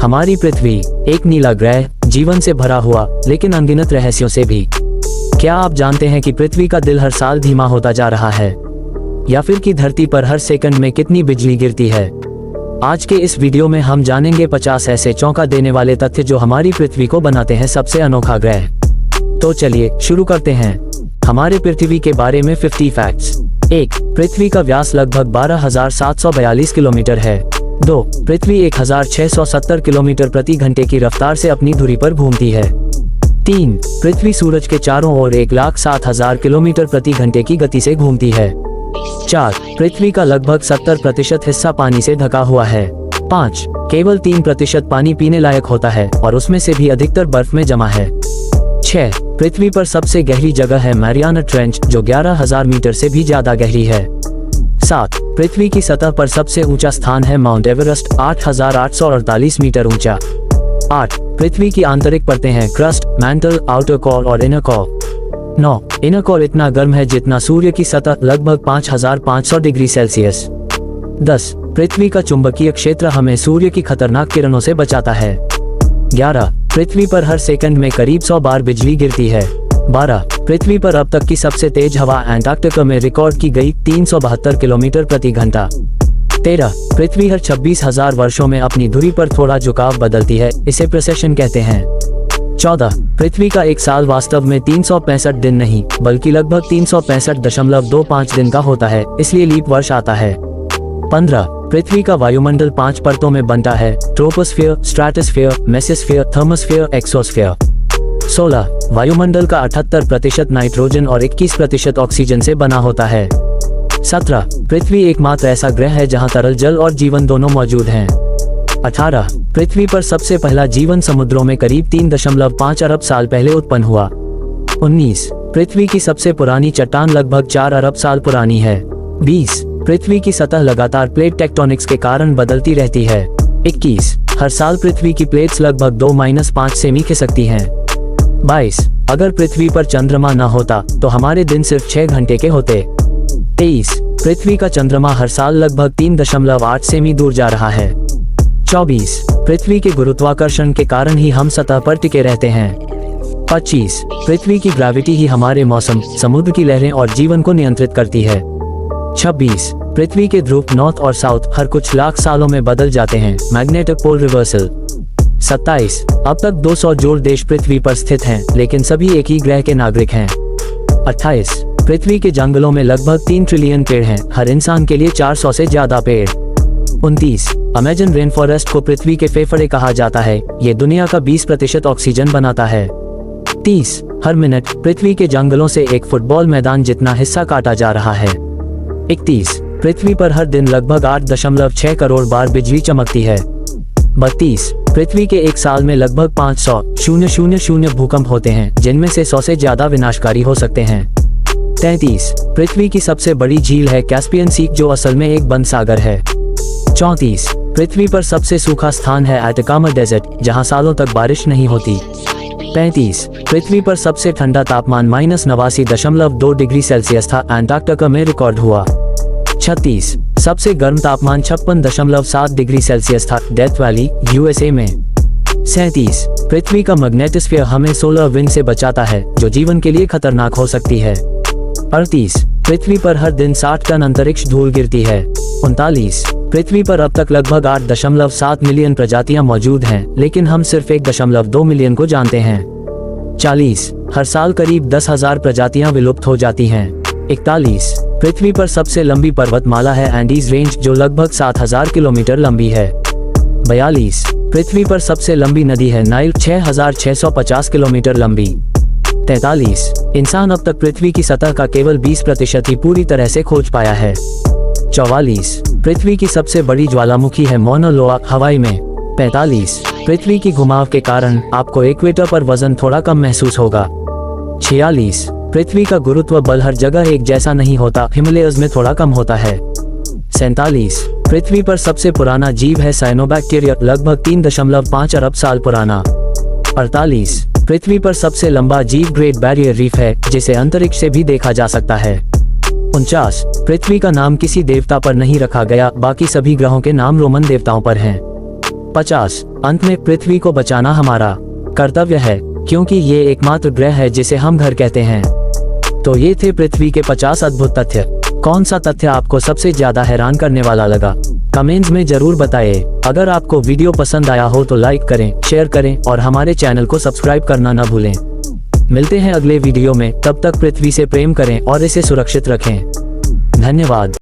हमारी पृथ्वी एक नीला ग्रह, जीवन से भरा हुआ लेकिन अनगिनत रहस्यों से भी। क्या आप जानते हैं कि पृथ्वी का दिल हर साल धीमा होता जा रहा है, या फिर कि धरती पर हर सेकंड में कितनी बिजली गिरती है? आज के इस वीडियो में हम जानेंगे 50 ऐसे चौंका देने वाले तथ्य जो हमारी पृथ्वी को बनाते हैं सबसे अनोखा ग्रह। तो चलिए शुरू करते हैं। हमारे पृथ्वी के बारे में 50 फैक्ट्स। 1. पृथ्वी का व्यास लगभग 12,742 किलोमीटर है। 2. पृथ्वी 1,670 किलोमीटर प्रति घंटे की रफ्तार से अपनी धुरी पर घूमती है। 3. पृथ्वी सूरज के चारों ओर 1,07,000 किलोमीटर प्रति घंटे की गति से घूमती है। 4. पृथ्वी का लगभग 70% हिस्सा पानी से ढका हुआ है। 5. केवल 3% पानी पीने लायक होता है और उसमें से भी अधिकतर बर्फ में जमा है। 6. पृथ्वी पर सबसे गहरी जगह है मैरियाना ट्रेंच, जो 11,000 मीटर से भी ज्यादा गहरी है। 7. पृथ्वी की सतह पर सबसे ऊंचा स्थान है माउंट एवरेस्ट, 8,848 मीटर ऊंचा। 8. पृथ्वी की आंतरिक परतें हैं क्रस्ट, मैंटल, आउटर कोर और इनर कोर। 9. इनर कोर इतना गर्म है जितना सूर्य की सतह, लगभग 5,500 डिग्री सेल्सियस। 10. पृथ्वी का चुंबकीय क्षेत्र हमें सूर्य की खतरनाक किरणों से बचाता है। 11. पृथ्वी पर हर सेकंड में करीब 100 बार बिजली गिरती है। 12. पृथ्वी पर अब तक की सबसे तेज हवा एंटार्क्टिका में रिकॉर्ड की गई, 372 किलोमीटर प्रति घंटा। 13. पृथ्वी हर 26,000 वर्षों में अपनी धुरी पर थोड़ा झुकाव बदलती है, इसे प्रेसेशन कहते हैं। 14. पृथ्वी का एक साल वास्तव में 365 दिन नहीं बल्कि लगभग 365.25 दिन का होता है, इसलिए लीप वर्ष आता है। 15. पृथ्वी का वायुमंडल 5 परतों में बनता है, troposphere, stratosphere, mesosphere, thermosphere, exosphere. 16. वायुमंडल का 78% नाइट्रोजन और 21% ऑक्सीजन से बना होता है। 17. पृथ्वी एकमात्र ऐसा ग्रह है जहां तरल जल और जीवन दोनों मौजूद हैं। 18. पृथ्वी पर सबसे पहला जीवन समुद्रों में करीब 3.5 अरब साल पहले उत्पन्न हुआ। 19. पृथ्वी की सबसे पुरानी चट्टान लगभग 4 अरब साल पुरानी है। 20. पृथ्वी की सतह लगातार प्लेट टेक्टोनिक्स के कारण बदलती रहती है। 21. हर साल पृथ्वी की प्लेट्स लगभग 2-5 सेमी खिसकती हैं। 22. अगर पृथ्वी पर चंद्रमा न होता तो हमारे दिन सिर्फ 6 घंटे के होते। 23. पृथ्वी का चंद्रमा हर साल लगभग 3.8 सेमी दूर जा रहा है। 24. पृथ्वी के गुरुत्वाकर्षण के कारण ही हम सतह पर टिके रहते हैं। 25. पृथ्वी की ग्रेविटी ही हमारे मौसम, समुद्र की लहरें और जीवन को नियंत्रित करती है। 26. पृथ्वी के ध्रुव नॉर्थ और साउथ हर कुछ लाख सालों में बदल जाते हैं, मैग्नेटिक पोल रिवर्सल। 27. अब तक 200 जोड़ देश पृथ्वी पर स्थित हैं, लेकिन सभी एक ही ग्रह के नागरिक हैं। 28. पृथ्वी के जंगलों में लगभग 3 ट्रिलियन पेड़ हैं, हर इंसान के लिए 400 से ज्यादा पेड़। 29. अमेजन रेन फॉरेस्ट को पृथ्वी के फेफड़े कहा जाता है, ये दुनिया का 20% ऑक्सीजन बनाता है। 30. हर मिनट पृथ्वी के जंगलों से एक फुटबॉल मैदान जितना हिस्सा काटा जा रहा है। 31. पृथ्वी पर हर दिन लगभग 8.6 करोड़ बार बिजली चमकती है। 32. पृथ्वी के एक साल में लगभग 500,000 भूकंप होते हैं, जिनमें से 100 से ज्यादा विनाशकारी हो सकते हैं। 33. पृथ्वी की सबसे बड़ी झील है कैस्पियन सी, जो असल में एक बंद सागर है। 34. पृथ्वी पर सबसे सूखा स्थान है एटाकामा डेजर्ट, जहां सालों तक बारिश नहीं होती। 35. पृथ्वी पर सबसे ठंडा तापमान -89.2 डिग्री सेल्सियस था, एंटार्क्टिका में रिकॉर्ड हुआ। 36. सबसे गर्म तापमान 56.7 डिग्री सेल्सियस था, डेथ वैली, यूएसए में। 37. पृथ्वी का मैग्नेटोस्फीयर हमें सोलर विंड से बचाता है, जो जीवन के लिए खतरनाक हो सकती है। 38. पृथ्वी पर हर दिन 60 टन अंतरिक्ष धूल गिरती है। 39. पृथ्वी पर अब तक लगभग 8.7 मिलियन प्रजातियां मौजूद हैं, लेकिन हम सिर्फ 1.2 मिलियन को जानते हैं। 40. हर साल करीब 10,000 प्रजातियां विलुप्त हो जाती हैं। 41. पृथ्वी पर सबसे लंबी पर्वतमाला है एंडीज रेंज, जो लगभग 7,000 किलोमीटर लंबी है। 42. पृथ्वी पर सबसे लंबी नदी है नाइल, 6,650 किलोमीटर लंबी। 43. इंसान अब तक पृथ्वी की सतह का केवल 20% ही पूरी तरह से खोज पाया है। 44. पृथ्वी की सबसे बड़ी ज्वालामुखी है मौना लोआ, हवाई में। 45. पृथ्वी की घुमाव के कारण आपको इक्वेटर पर वजन थोड़ा कम महसूस होगा। 46. पृथ्वी का गुरुत्व बल हर जगह एक जैसा नहीं होता, हिमालयस में थोड़ा कम होता है। 47. पृथ्वी पर सबसे पुराना जीव है साइनोबैक्टीरिया, लगभग 3.5 अरब साल पुराना। 48. पृथ्वी पर सबसे लंबा जीव ग्रेट बैरियर रीफ है, जिसे अंतरिक्ष से भी देखा जा सकता है। 49. पृथ्वी का नाम किसी देवता पर नहीं रखा गया, बाकी सभी ग्रहों के नाम रोमन देवताओं पर हैं। 50। अंत में पृथ्वी को बचाना हमारा कर्तव्य है, क्योंकि ये एकमात्र ग्रह है जिसे हम घर कहते हैं। तो ये थे पृथ्वी के 50 अद्भुत तथ्य। कौन सा तथ्य आपको सबसे ज्यादा हैरान करने वाला लगा? कमेंट्स में जरूर बताएं। अगर आपको वीडियो पसंद आया हो तो लाइक करें, शेयर करें और हमारे चैनल को सब्सक्राइब करना न भूलें। मिलते हैं अगले वीडियो में, तब तक पृथ्वी से प्रेम करें और इसे सुरक्षित रखें। धन्यवाद।